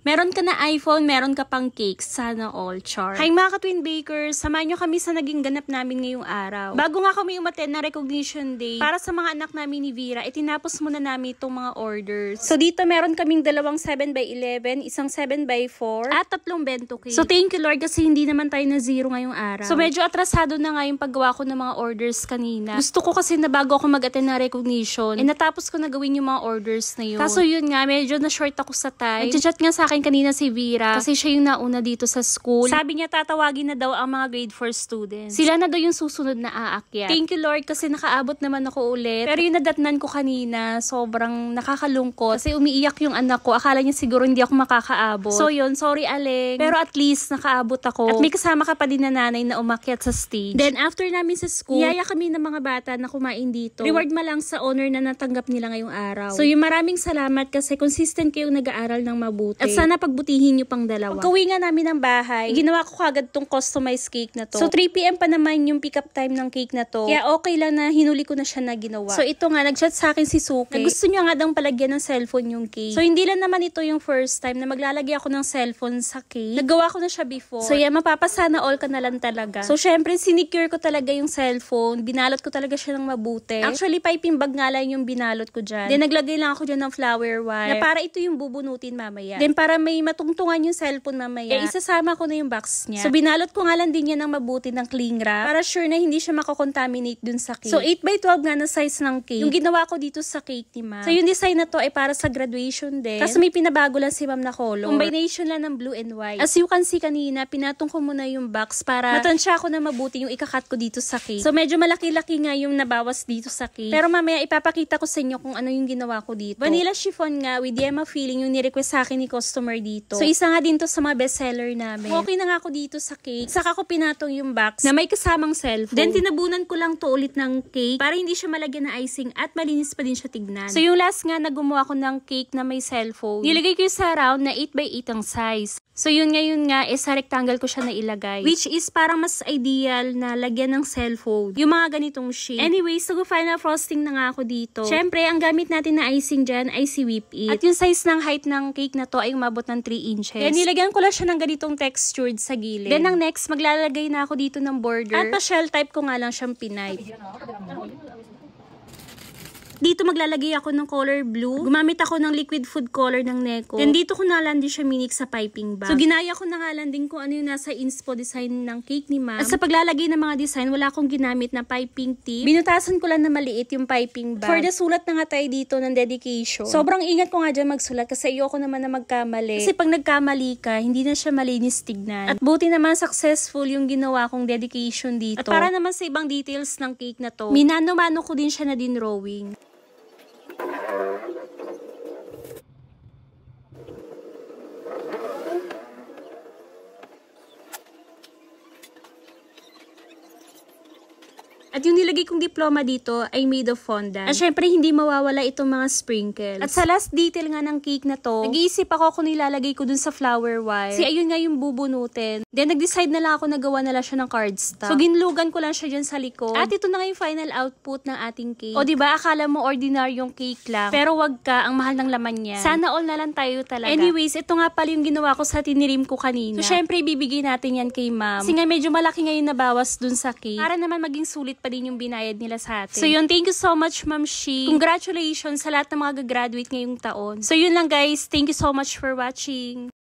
Meron ka na iPhone, meron ka pang cake. Sana all, char. Hi mga ka-Twin Bakers, samahan nyo kami sa naging ganap namin ngayong araw. Bago nga kami umattend na recognition day, para sa mga anak namin ni Vera, itinapos muna namin itong mga orders. So dito meron kaming dalawang 7x11, isang 7x4, at tatlong bento cake. So thank you Lord kasi hindi naman tayo na zero ngayong araw. So medyo atrasado na nga yung paggawa ko ng mga orders kanina. Gusto ko kasi na bago ako mag-attend na recognition, natapos ko na gawin yung mga orders na yun. Kaso yun nga, medyo na short ako sa time. Nag-chat nga sa akin kanina si Vera kasi siya yung nauna dito sa school. Sabi niya tatawagin na daw ang mga grade 4 students. Sila na daw yung susunod na aakyat. Thank you Lord kasi nakaabot naman ako ulit. Pero yung nadatnan ko kanina, sobrang nakakalungkot kasi umiiyak yung anak ko. Akala niya siguro hindi ako makakaabot. So yun, sorry Aleng. Pero at least nakaabot ako. At may kasama ka pa din na nanay na umakyat sa stage. Then after namin sa school, niyaya kami ng mga bata na kumain dito. Reward ma lang sa honor na natanggap nila ngayong araw. So yung maraming salamat kasi consistent kayong nag-aaral ng mabuti. At sana pagbutihin nyo pang dalawa. Pagkawi nga namin ng bahay, ginawa ko kagad tong customized cake na to. So 3 PM pa naman yung pick up time ng cake na to. Kaya okay lang na hinuli ko na siya na ginawa. So ito nga, nag-chat sa akin si Suki. Na gusto niya nga daw palagyan ng cellphone yung cake. So hindi lang naman ito yung first time na maglalagay ako ng cellphone sa cake. Nagawa ko na siya before. So yeah, mapapasana all ka na lang talaga. So syempre, sinicure ko talaga yung cellphone. Binalot ko talaga siya ng mabuti. Actually, piping bag nga lang yung binalot ko dyan. Then naglagay lang ako dyan ng flower wire. Na para ito yung bubunutin mamaya. Then para may matungtungan yung cellphone mamaya, isasama ko na yung box niya. So binalot ko nga lang din yan ng mabuti ng cling wrap para sure na hindi siya makakontaminate dun sa cake. So 8x12 nga na size ng cake yung ginawa ko dito sa cake ni ma'am. So yung design na to ay para sa graduation din. Kasi may pinabago lang si ma'am na color. Combination lang ng blue and white. As you can see kanina, pinatong ko muna yung box para matansya ko na mabuti yung ikakat ko dito sa cake. So medyo malaki-laki nga yung nabawas dito sa cake. Pero mamaya ipapakita ko sa inyo kung ano yung ginawa ko dito. Vanilla chiffon nga with Yema filling yung ni-request sa akin ni customer dito. So isa nga din to sa mga bestseller namin. Okay na nga ako dito sa cake. Saka ko pinatong yung box na may kasamang cellphone. Then tinabunan ko lang to ulit ng cake para hindi siya malagyan ng icing at malinis pa din siya tignan. So yung last nga na gumawa ko ng cake na may cellphone, nilagay ko yung sa round na 8x8 ang size. So yun ngayon nga, sa rectangle ko siya nailagay. Which is parang mas ideal na lagyan ng cellphone. Yung mga ganitong shape. Anyway, so final frosting na nga ako dito. Syempre, ang gamit natin na icing dyan ay si Whip It. At yung size ng height ng cake na to ay umabot ng 3 inches. Kaya nilagyan ko lang siya ng ganitong textured sa gilid. Then ang next, maglalagay na ako dito ng border. At pa-shell type ko nga lang siyang pinipe. Dito maglalagay ako ng color blue. Gumamit ako ng liquid food color ng Neko. Then dito ko nalandin siya minik sa piping bag. So ginaya ko na nga landing kung ano yung nasa inspo design ng cake ni ma'am. At sa paglalagay ng mga design, wala akong ginamit na piping tip. Binutasan ko lang na maliit yung piping bag. For the sulat na nga tayo dito ng dedication. Sobrang ingat ko nga dyan magsulat kasi ayoko naman na magkamali. Kasi pag nagkamali ka, hindi na siya malinis tignan. At buti naman successful yung ginawa kong dedication dito. At para naman sa ibang details ng cake na to, minano-mano ko din siya na din drawing. At yung nilagay kong diploma dito ay made of fondant. At syempre, hindi mawawala itong mga sprinkles. At sa last detail nga ng cake na to, nag-iisip ako kung nilalagay ko dun sa flower wire. Kasi ayun nga yung bubunutin. Then, nag-decide na lang ako na gawa na lang siya ng cardstock. So, ginlugan ko lang siya dyan sa likod. At ito na nga yung final output ng ating cake. O, diba, akala mo ordinaryong cake lang. Pero wag ka, ang mahal ng laman niya. Sana all na lang tayo talaga. Anyways, ito nga pala yung ginawa ko sa tinirim ko kanina. So, syempre, ibibigay natin yan kay ma'am. Kasi nga, medyo malaki ngayon nabawas dun sa cake. Para naman maging sulit pa din yung binayad nila sa atin. So yun, thank you so much Ma'am Shi. Congratulations sa lahat ng mga gagraduate ngayong taon. So yun lang guys, thank you so much for watching.